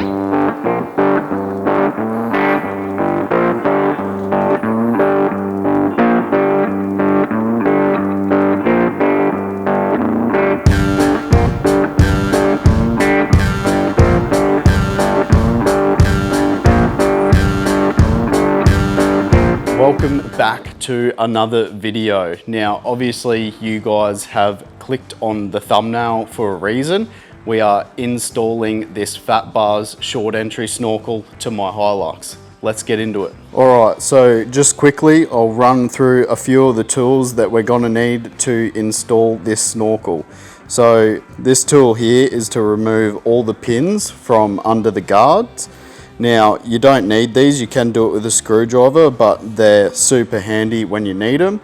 Welcome back to another video. Now, obviously you guys have clicked on the thumbnail for a reason. We are installing this Phat Bars short entry snorkel to my Hilux. Let's get into it. All right, so just quickly, I'll run through a few of the tools that we're gonna need to install this snorkel. So this tool here is to remove all the pins from under the guards. Now, you don't need these, you can do it with a screwdriver, but they're super handy when you need them.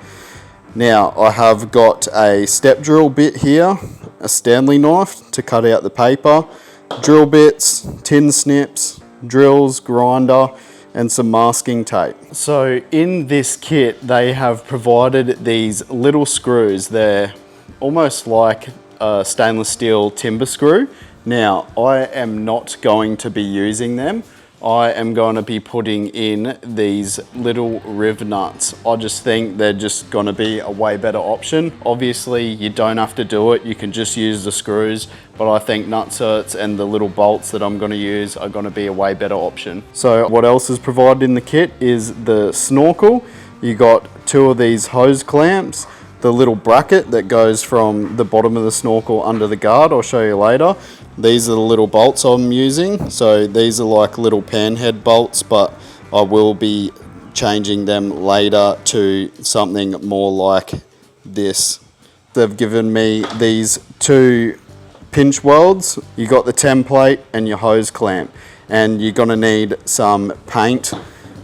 Now, I have got a step drill bit here, a Stanley knife to cut out the paper, drill bits, tin snips, drills, grinder, and some masking tape. So in this kit, they have provided these little screws. They're almost like a stainless steel timber screw. Now, I am not going to be using them. I am going to be putting in these little riv nuts. I just think they're just going to be a way better option. Obviously, you don't have to do it. You can just use the screws, but I think nutserts and the little bolts that I'm going to use are going to be a way better option. So what else is provided in the kit is the snorkel. You got two of these hose clamps, the little bracket that goes from the bottom of the snorkel under the guard. I'll show you later. These are the little bolts I'm using. So these are like little panhead bolts, but I will be changing them later to something more like this. They've given me these two pinch welds. You got the template and your hose clamp, and you're gonna need some paint.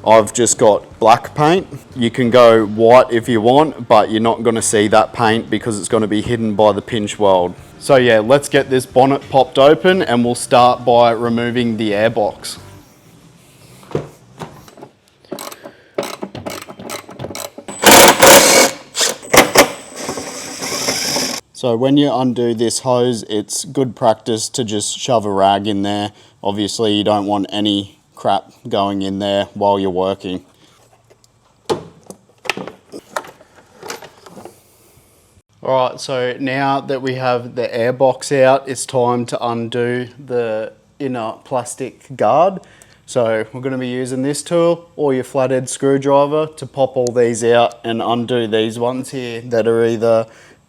I've just got black paint. You can go white if you want, but you're not gonna see that paint because it's gonna be hidden by the pinch weld. So yeah, let's get this bonnet popped open and we'll start by removing the airbox. So when you undo this hose, it's good practice to just shove a rag in there. Obviously you don't want any crap going in there while you're working. All right, so now that we have the airbox out, it's time to undo the inner plastic guard. So we're gonna be using this tool or your flathead screwdriver to pop all these out and undo these ones here that are either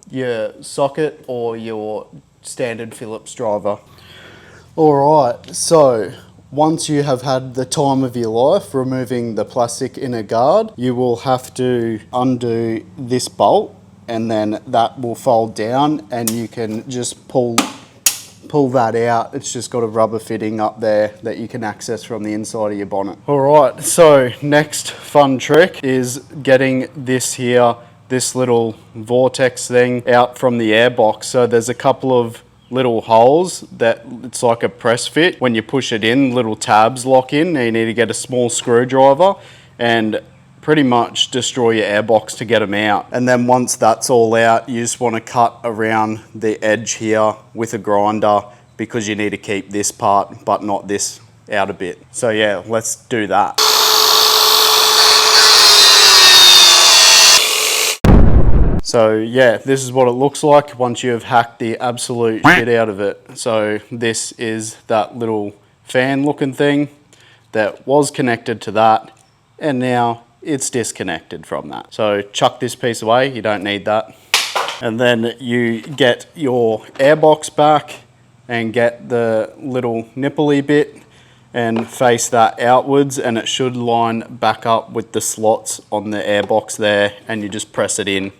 your socket or your standard Phillips driver. All right, so once you have had the time of your life removing the plastic inner guard, you will have to undo this bolt, and then that will fold down and you can just pull that out. It's just got a rubber fitting up there that you can access from the inside of your bonnet. All right, so next fun trick is getting this little vortex thing out from the airbox. So there's a couple of little holes that it's like a press fit. When you push it in, little tabs lock in, and you need to get a small screwdriver and pretty much destroy your airbox to get them out. And then once that's all out, you just want to cut around the edge here with a grinder because you need to keep this part but not this out a bit. So yeah, let's do that. So yeah, this is what it looks like once you have hacked the absolute shit out of it. So this is that little fan looking thing that was connected to that, and now it's disconnected from that. So chuck this piece away, you don't need that. And then you get your airbox back and get the little nipply bit and face that outwards, and it should line back up with the slots on the airbox there, and you just press it in.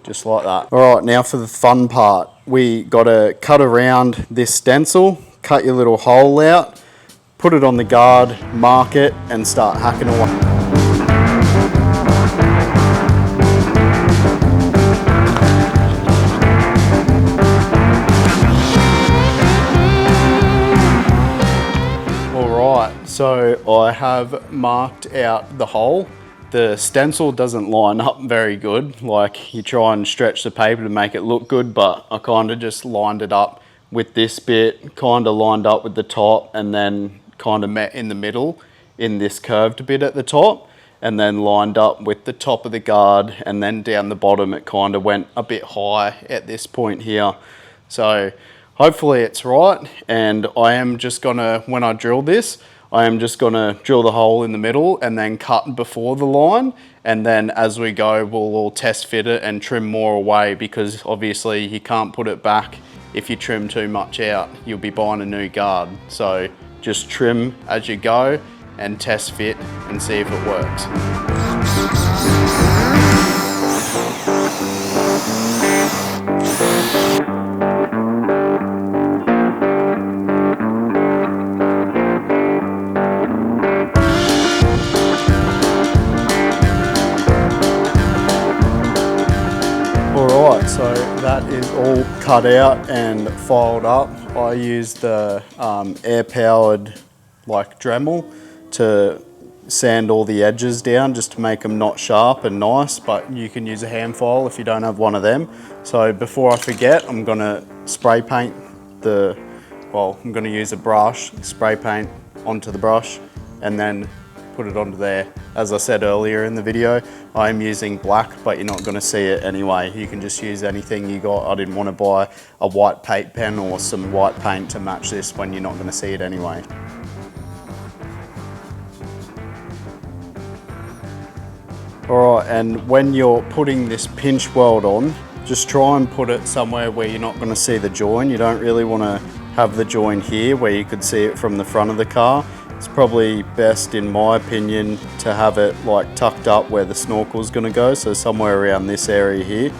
Just like that. All right, now for the fun part. We gotta cut around this stencil, cut your little hole out, put it on the guard, mark it, and start hacking away. All right, so I have marked out the hole. The stencil doesn't line up very good. Like, you try and stretch the paper to make it look good, but I kind of just lined it up with this bit kind of lined up with the top and then kind of met in the middle in this curved bit at the top, and then lined up with the top of the guard, and then down the bottom it kind of went a bit high at this point here. So hopefully it's right, and I am just gonna, when I drill this, I am just gonna drill the hole in the middle and then cut before the line, and then as we go we'll all test fit it and trim more away, because obviously you can't put it back if you trim too much out. You'll be buying a new guard. So just trim as you go and test fit and see if it works. Alright, so that is all cut out and filed up. I used the air powered like Dremel to sand all the edges down just to make them not sharp and nice, but you can use a hand file if you don't have one of them. So before I forget, I'm gonna spray paint I'm gonna use a brush, spray paint onto the brush and then put it onto there. As I said earlier in the video, I'm using black, but you're not gonna see it anyway. You can just use anything you got. I didn't wanna buy a white paint pen or some white paint to match this when you're not gonna see it anyway. Alright, and when you're putting this pinch weld on, just try and put it somewhere where you're not going to see the join. You don't really want to have the join here where you could see it from the front of the car. It's probably best, in my opinion, to have it like tucked up where the snorkel's going to go, so somewhere around this area here.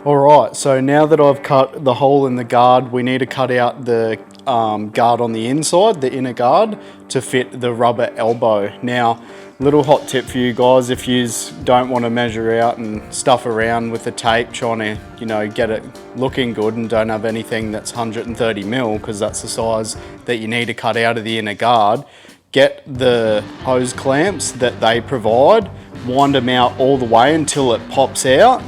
Alright, so now that I've cut the hole in the guard, we need to cut out the guard on the inside, the inner guard, to fit the rubber elbow. Now, little hot tip for you guys, if you don't want to measure out and stuff around with the tape trying to, you know, get it looking good and don't have anything that's 130 mil, because that's the size that you need to cut out of the inner guard, get the hose clamps that they provide, wind them out all the way until it pops out,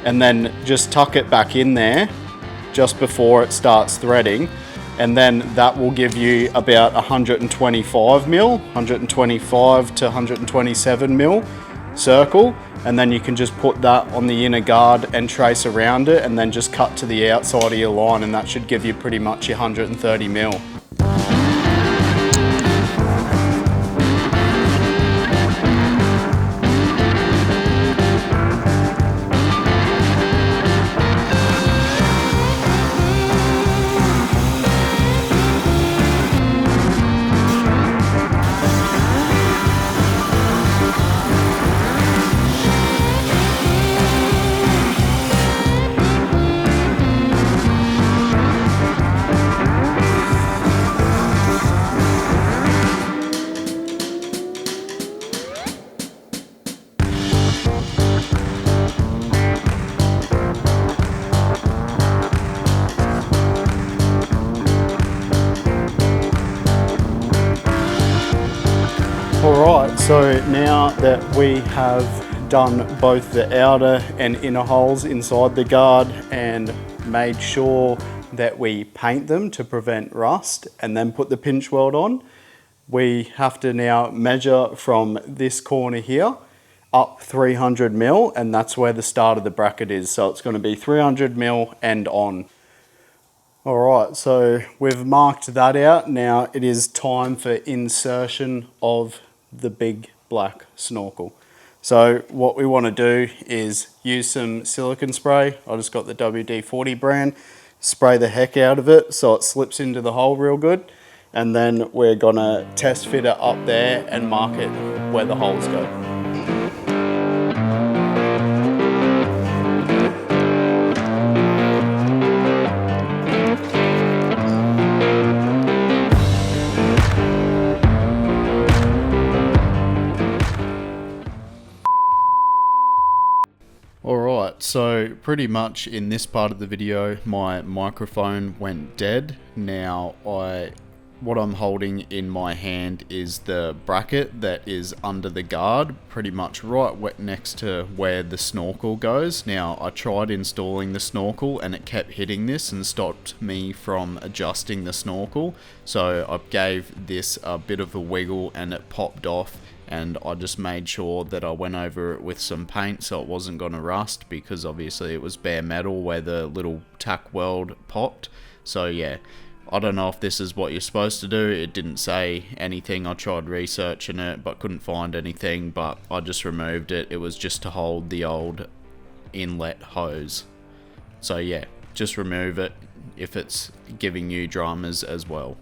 and then just tuck it back in there just before it starts threading, and then that will give you about 125 mil, 125 to 127 mil circle, and then you can just put that on the inner guard and trace around it, and then just cut to the outside of your line, and that should give you pretty much your 130 mil. Alright, so now that we have done both the outer and inner holes inside the guard and made sure that we paint them to prevent rust and then put the pinch weld on, we have to now measure from this corner here up 300 mil, and that's where the start of the bracket is. So it's going to be 300 mil and on. Alright, so we've marked that out. Now it is time for insertion of the big black snorkel. So what we want to do is use some silicone spray. I just got the WD-40 brand. Spray the heck out of it so it slips into the hole real good. And then we're gonna test fit it up there and mark it where the holes go. Alright, so pretty much in this part of the video my microphone went dead. Now I What I'm holding in my hand is the bracket that is under the guard, pretty much right next to where the snorkel goes. Now, I tried installing the snorkel and it kept hitting this and stopped me from adjusting the snorkel. So I gave this a bit of a wiggle and it popped off, and I just made sure that I went over it with some paint so it wasn't going to rust, because obviously it was bare metal where the little tack weld popped. So yeah, I don't know if this is what you're supposed to do. It didn't say anything. I tried researching it but couldn't find anything, but I just removed it. It was just to hold the old inlet hose. So yeah, just remove it if it's giving you dramas as well.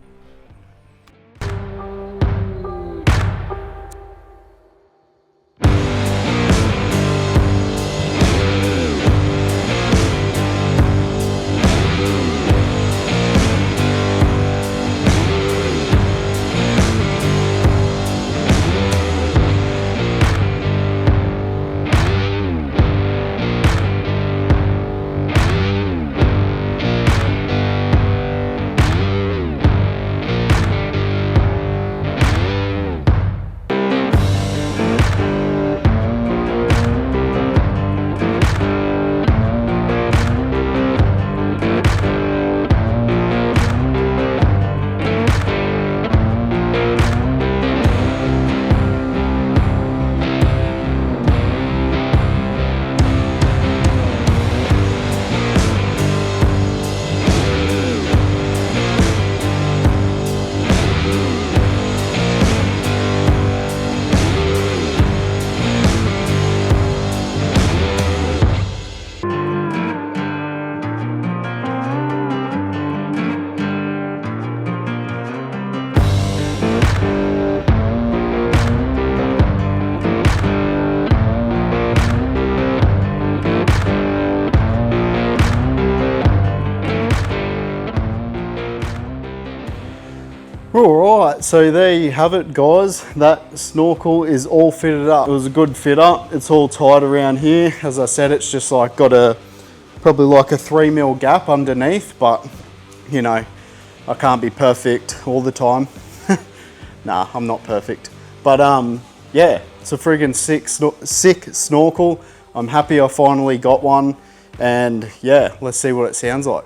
Alright, so there you have it guys. That snorkel is all fitted up. It was a good fit up. It's all tight around here. As I said, it's just like got a probably like a 3mm gap underneath, but you know, I can't be perfect all the time. Nah, I'm not perfect. But yeah, it's a friggin' sick snorkel. I'm happy I finally got one, and yeah, let's see what it sounds like.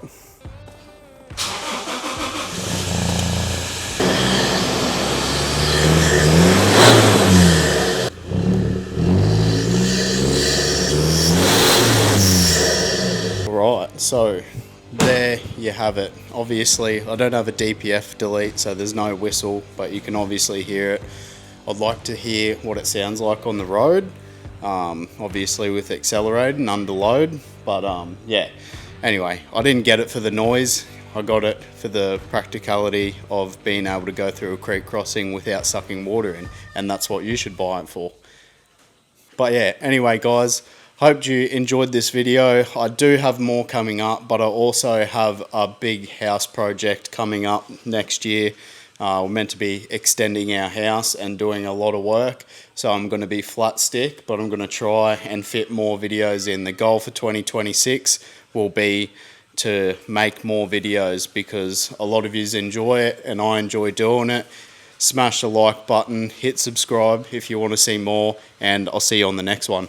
Right, so there you have it. Obviously, I don't have a DPF delete, so there's no whistle, but you can obviously hear it. I'd like to hear what it sounds like on the road, obviously with accelerated and under load, but yeah. Anyway, I didn't get it for the noise. I got it for the practicality of being able to go through a creek crossing without sucking water in, and that's what you should buy it for. But yeah, anyway guys, hope you enjoyed this video. I do have more coming up, but I also have a big house project coming up next year. We're meant to be extending our house and doing a lot of work, so I'm going to be flat stick, but I'm going to try and fit more videos in. The goal for 2026 will be to make more videos because a lot of yous enjoy it and I enjoy doing it. Smash the like button, hit subscribe if you want to see more, and I'll see you on the next one.